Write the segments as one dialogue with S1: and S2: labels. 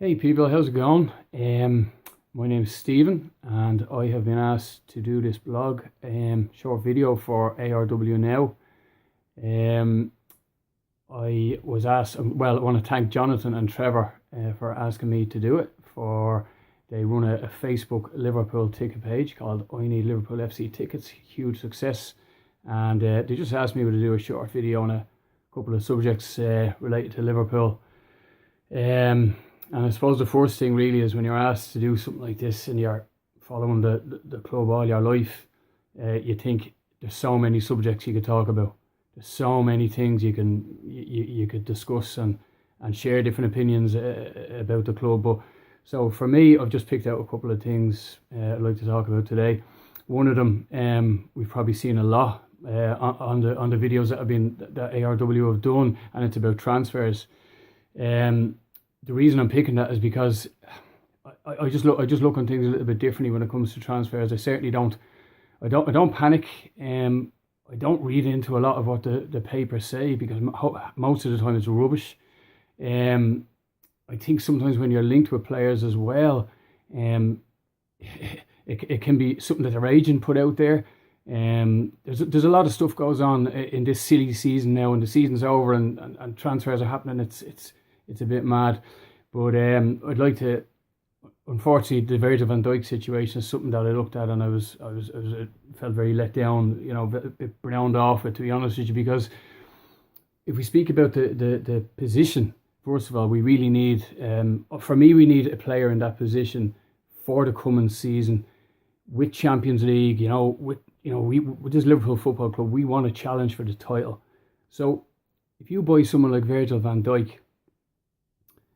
S1: Hey people, how's it going? My name is Stephen and I have been asked to do this blog short video for ARW now. I was asked, well, I want to thank Jonathan and Trevor for asking me to do it. They run a Facebook Liverpool ticket page called I Need Liverpool FC Tickets, huge success, and they just asked me to do a short video on a couple of subjects related to Liverpool. And I suppose the first thing really is when you're asked to do something like this and you're following the club all your life, you think there's so many subjects you could talk about. There's so many things you could discuss and share different opinions about the club. But so for me, I've just picked out a couple of things I'd like to talk about today. One of them we've probably seen a lot on the videos that ARW have done, and it's about transfers. The reason I'm picking that is because I just look on things a little bit differently when it comes to transfers. I certainly don't panic. I don't read into a lot of what the papers say because most of the time it's rubbish. I think sometimes when you're linked with players as well, it can be something that their agent put out there. There's a lot of stuff goes on in this silly season now, and the season's over and transfers are happening. It's a bit mad, but I'd like to. Unfortunately, the Virgil van Dijk situation is something that I looked at and I felt very let down. You know, a bit browned off it, to be honest with you, because if we speak about the position, first of all, we really need. For me, we need a player in that position for the coming season with Champions League. With this Liverpool Football Club, we want a challenge for the title. So, if you buy someone like Virgil van Dijk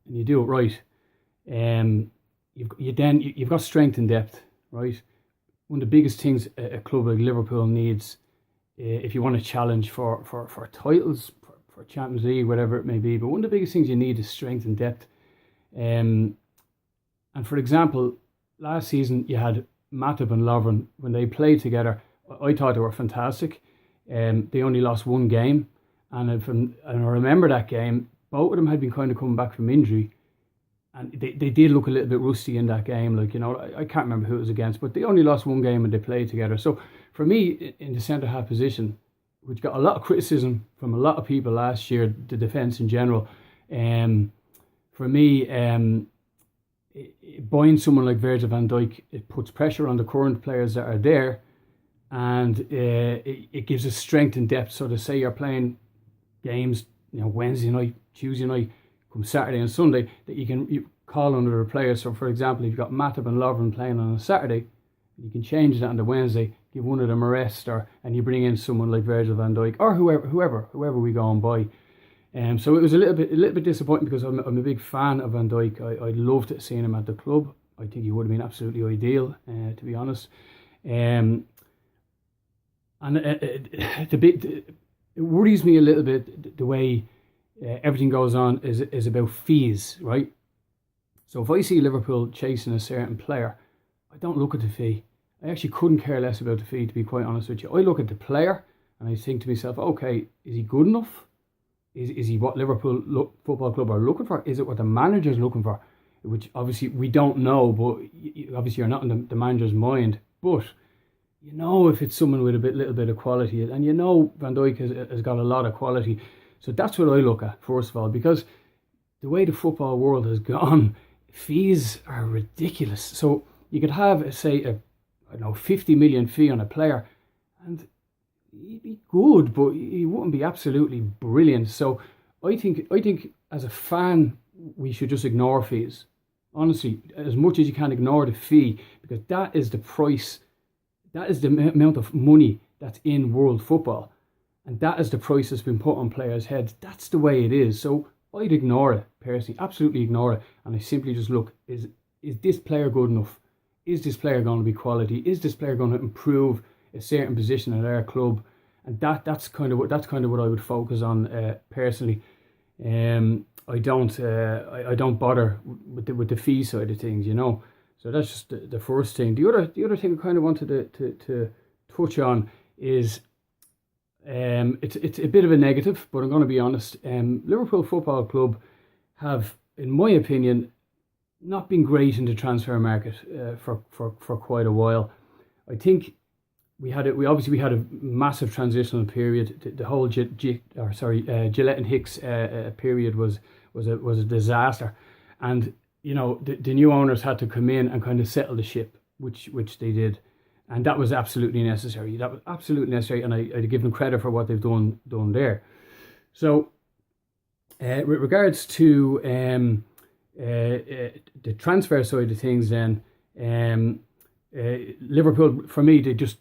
S1: and you do it right, you've got strength and depth, right? One of the biggest things a club like Liverpool needs, if you want to challenge for titles, for Champions League, whatever it may be, but one of the biggest things you need is strength and depth. And for example, last season you had Matip and Lovren. When they played together, I thought they were fantastic. They only lost one game, and I remember that game. Both of them had been kind of coming back from injury, and they did look a little bit rusty in that game. I can't remember who it was against, but they only lost one game and they played together. So for me, in the centre half position, which got a lot of criticism from a lot of people last year, the defence in general, for me, buying someone like Virgil van Dijk, it puts pressure on the current players that are there, and it gives us strength and depth. So to say you're playing games, Wednesday night, Tuesday night, come Saturday and Sunday, that you call under the players. So for example, if you've got Matip and Lovren playing on a Saturday, you can change that on the Wednesday, give one of them a rest, and you bring in someone like Virgil van Dijk or whoever we go and buy. So it was a little bit disappointing because I'm a big fan of Van Dijk. I loved seeing him at the club. I think he would have been absolutely ideal, to be honest. It worries me a little bit the way everything goes on is about fees, right? So if I see Liverpool chasing a certain player, I don't look at the fee. I actually couldn't care less about the fee, to be quite honest with you. I look at the player and I think to myself, okay, is he good enough? Is he what Liverpool Football Club are looking for? Is it what the manager's looking for? Which obviously we don't know, but obviously you're not in the manager's mind. But if it's someone with a little bit of quality, and Van Dijk has got a lot of quality. So that's what I look at, first of all, because the way the football world has gone, fees are ridiculous. So you could have, say, 50 million fee on a player, and he'd be good, but he wouldn't be absolutely brilliant. So I think as a fan, we should just ignore fees. Honestly, as much as you can ignore the fee, because that is the price, that is the amount of money that's in world football. And that is the price that's been put on players' heads. That's the way it is. So I'd ignore it, personally, absolutely ignore it. And I simply just look, is this player good enough? Is this player going to be quality? Is this player going to improve a certain position at our club? And that's kind of what I would focus on personally. I don't bother with the fee side of things, So that's just the first thing. The other thing I kind of wanted to touch on is it's a bit of a negative, but I'm going to be honest. Liverpool Football Club have, in my opinion, not been great in the transfer market for quite a while. I think we obviously had a massive transitional period. The whole Gillette and Hicks period was a disaster, and the new owners had to come in and kind of settle the ship, which they did, and that was absolutely necessary. And I give them credit for what they've done there. So, with regards to the transfer side of things, then. Liverpool, for me, they just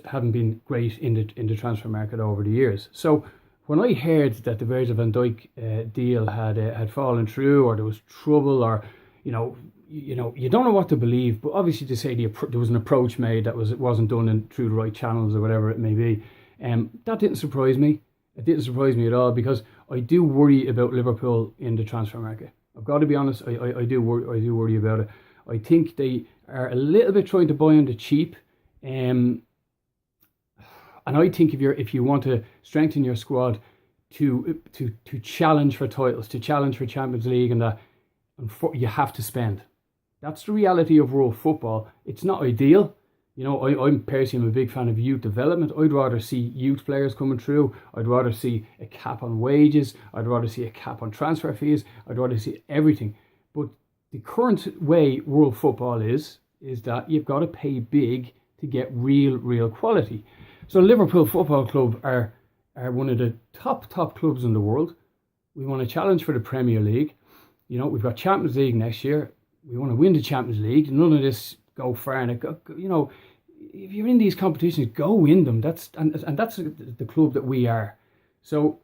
S1: haven't been great in the transfer market over the years. So when I heard that the Virgil van Dijk deal had fallen through, or there was trouble, or you don't know what to believe. But obviously, to say there was an approach made that wasn't done through the right channels or whatever it may be, that didn't surprise me. It didn't surprise me at all, because I do worry about Liverpool in the transfer market. I've got to be honest. I do worry about it. I think they are a little bit trying to buy on the cheap, and I think if you want to strengthen your squad to challenge for titles, to challenge for Champions League, and that, you have to spend. That's the reality of world football. It's not ideal. I'm personally a big fan of youth development. I'd rather see youth players coming through. I'd rather see a cap on wages. I'd rather see a cap on transfer fees. I'd rather see everything. But the current way world football is that you've got to pay big to get real quality. So Liverpool Football Club are one of the top clubs in the world. We want to challenge for the Premier League. We've got Champions League next year. We want to win the Champions League. None of this go far. And if you're in these competitions, go win them. That's the club that we are. So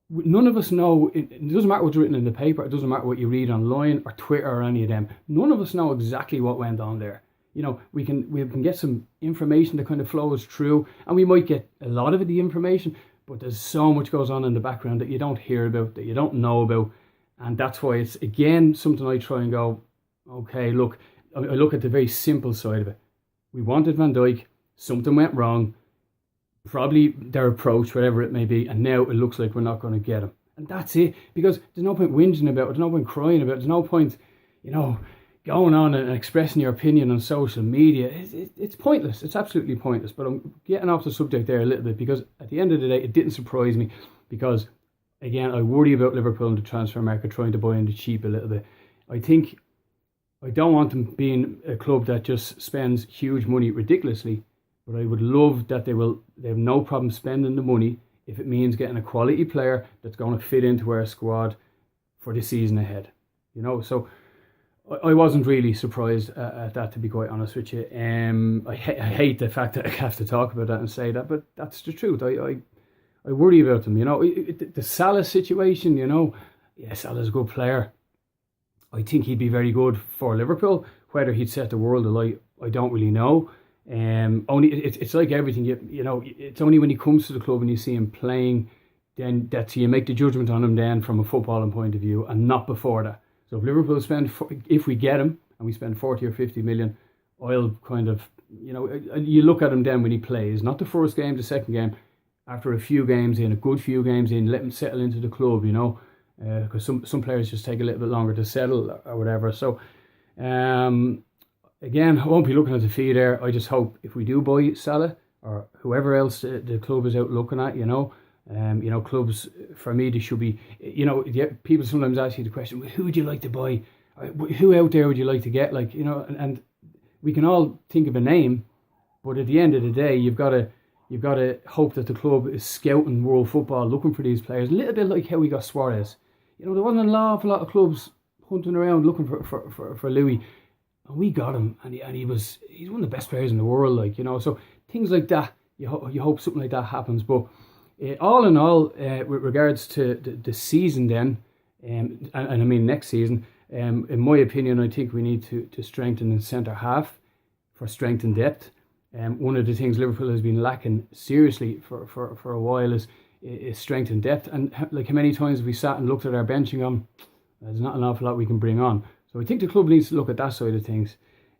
S1: none of us know. It doesn't matter what's written in the paper. It doesn't matter what you read online or Twitter or any of them. None of us know exactly what went on there. We can get some information that kind of flows through, and we might get a lot of the information, but there's so much goes on in the background that you don't hear about, that you don't know about, and that's why it's again something I try and go, okay, look, I look at the very simple side of it. We wanted Van Dijk, something went wrong. Probably their approach, whatever it may be, and now it looks like we're not going to get him. And that's it, because there's no point whinging about it, there's no point crying about it, there's no point, going on and expressing your opinion on social media. It's pointless, it's absolutely pointless. But I'm getting off the subject there a little bit, because at the end of the day, it didn't surprise me, because, again, I worry about Liverpool in the transfer market trying to buy in the cheap a little bit. I don't want them being a club that just spends huge money ridiculously. But I would love that they have no problem spending the money if it means getting a quality player that's going to fit into our squad for the season ahead. So I wasn't really surprised at that, to be quite honest with you. I hate the fact that I have to talk about that and say that, but that's the truth. I worry about them. The Salah situation, yeah, Salah's a good player. I think he'd be very good for Liverpool. Whether he'd set the world alight, I don't really know. Only it's like everything, it's only when he comes to the club and you see him playing, then that's you make the judgment on him then from a footballing point of view, and not before that. So if Liverpool if we get him and we spend 40 or 50 million, I'll kind of, you look at him then when he plays, not the first game, the second game, after a few games in, a good few games in, let him settle into the club, because some players just take a little bit longer to settle or whatever. So again, I won't be looking at the fee there. I just hope if we do buy Salah or whoever else the club is out looking at, clubs, for me, they should be, people sometimes ask you the question, well, who would you like to buy? Who out there would you like to get? And we can all think of a name, but at the end of the day, you've got to hope that the club is scouting world football, looking for these players, a little bit like how we got Suarez. There wasn't an awful lot of clubs hunting around looking for Louis. And we got him, and he's one of the best players in the world, so things like that, you hope something like that happens. But all in all, with regards to the season then, and I mean next season, in my opinion, I think we need to strengthen in centre half for strength and depth. One of the things Liverpool has been lacking seriously for a while is strength and depth. And like how many times we sat and looked at our bench and gone, there's not an awful lot we can bring on. So I think the club needs to look at that side of things.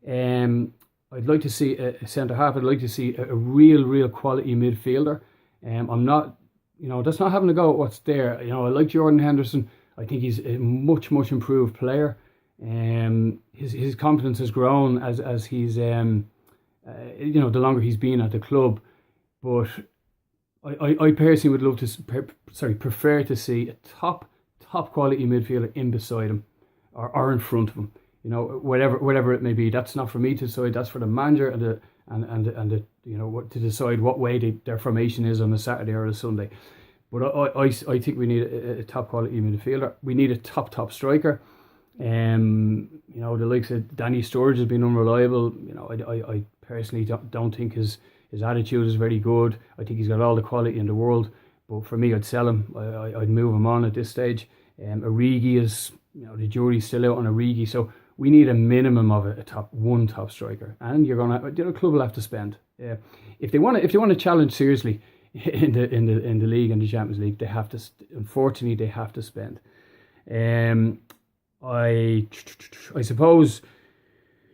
S1: I'd like to see a centre half. I'd like to see a real quality midfielder. I'm not, that's not having a go at what's there. I like Jordan Henderson. I think he's a much improved player. His confidence has grown as he's the longer he's been at the club. But I personally would love to prefer to see a top quality midfielder in beside him or in front of him. Whatever it may be. That's not for me to decide. That's for the manager and what to decide what way their formation is on a Saturday or a Sunday. But I think we need a top quality midfielder. We need a top striker. The likes of Danny Sturridge has been unreliable. I personally don't think his attitude is very good. I think he's got all the quality in the world, but for me, I'd sell him. I'd move him on at this stage. Origi is, the jury's still out on Origi, so we need a minimum of a top striker, and you're gonna, the club will have to spend. If they want to challenge seriously in the league and the Champions League, they have to. Unfortunately, they have to spend. I suppose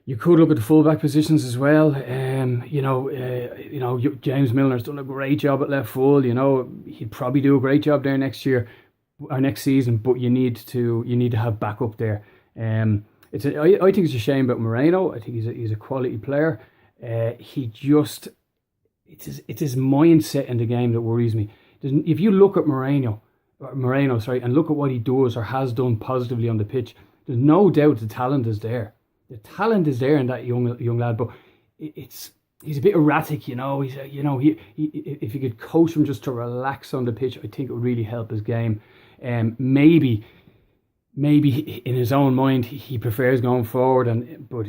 S1: you could look at the fullback positions as well. James Milner's done a great job at left full. He'd probably do a great job there next year or next season. But you need to have backup there. I think it's a shame about Moreno. I think he's a quality player. It's his mindset in the game that worries me. If you look at Moreno, and look at what he does or has done positively on the pitch, there's no doubt the talent is there. The talent is there in that young lad, but he's a bit erratic, He's if you could coach him just to relax on the pitch, I think it would really help his game. Maybe in his own mind he prefers going forward, but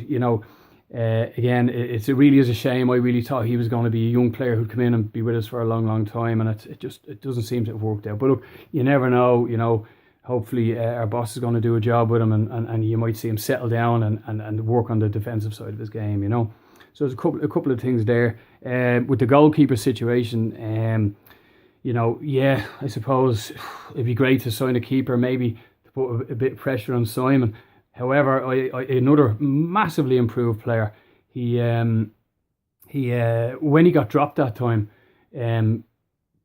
S1: again, it really is a shame. I really thought he was going to be a young player who'd come in and be with us for a long time, and it doesn't seem to have worked out. But look, you never know. Hopefully our boss is going to do a job with him, and you might see him settle down and work on the defensive side of his game. So there's a couple of things there. With the goalkeeper situation, I suppose it'd be great to sign a keeper, maybe to put a bit of pressure on Simon. However, another massively improved player. He when he got dropped that time,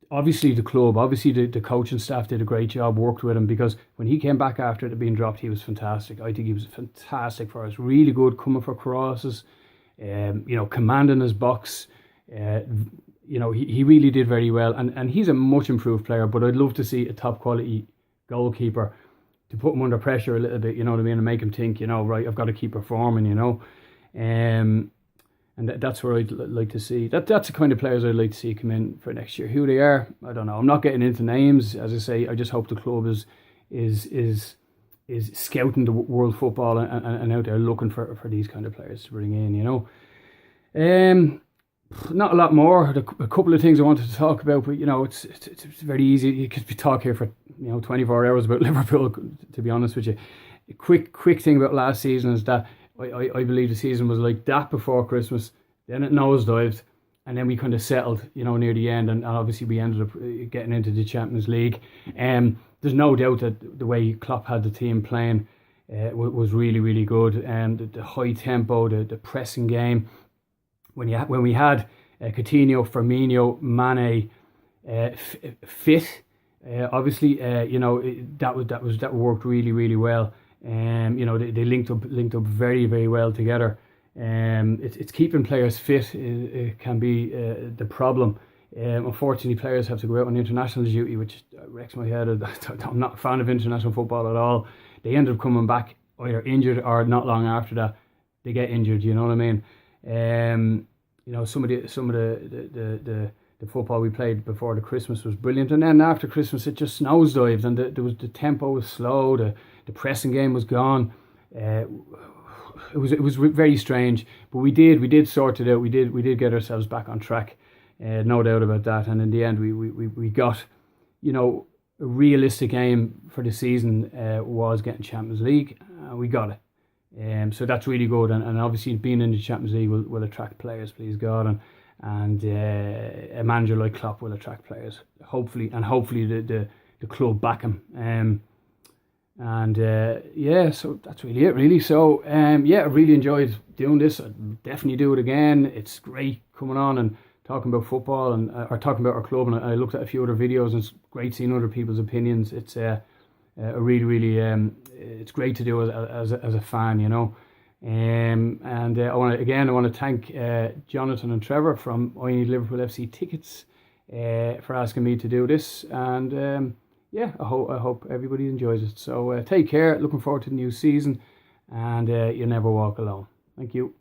S1: obviously the club, the coaching staff did a great job, worked with him, because when he came back after it being dropped, he was fantastic. I think he was fantastic for us. Really good coming for crosses, commanding his box. He really did very well, and he's a much improved player. But I'd love to see a top quality goalkeeper to put him under pressure a little bit, and make him think, right, I've got to keep performing, and that's where I'd like to see. That's the kind of players I'd like to see come in for next year. Who they are, I don't know. I'm not getting into names, as I say. I just hope the club is scouting the world football and out there looking for these kind of players to bring in. Not a lot more. A couple of things I wanted to talk about, but it's very easy. You could talk here for 24 hours about Liverpool. To be honest with you, a quick thing about last season is that I believe the season was like that before Christmas. Then it nosedived, and then we kind of settled, near the end, and obviously we ended up getting into the Champions League. There's no doubt that the way Klopp had the team playing was really, really good, and the high tempo, the pressing game. When we had Coutinho, Firmino, Mane fit, obviously, that worked really, really well. They linked up very, very well together. It's keeping players fit. It can be the problem. Unfortunately, players have to go out on international duty, which wrecks my head. I'm not a fan of international football at all. They end up coming back either injured or not long after that they get injured. You know what I mean? Some of the football we played before the Christmas was brilliant, and then after Christmas it just nosedived, and the tempo was slow. The pressing game was gone. It was very strange, but we did sort it out. We did get ourselves back on track, no doubt about that. And in the end, we got, a realistic aim for the season was getting Champions League. We got it, so that's really good. And obviously, being in the Champions League will attract players, please God, and a manager like Klopp will attract players. Hopefully the club back him. So that's really it, really. So I really enjoyed doing this. I'd definitely do it again. It's great coming on and talking about football and or talking about our club, and I looked at a few other videos, and it's great seeing other people's opinions. It's a really, really it's great to do as a fan, you know. And I want to thank Jonathan and Trevor from I Need Liverpool FC Tickets for asking me to do this. And yeah, I hope everybody enjoys it. So take care. Looking forward to the new season, and you never walk alone. Thank you.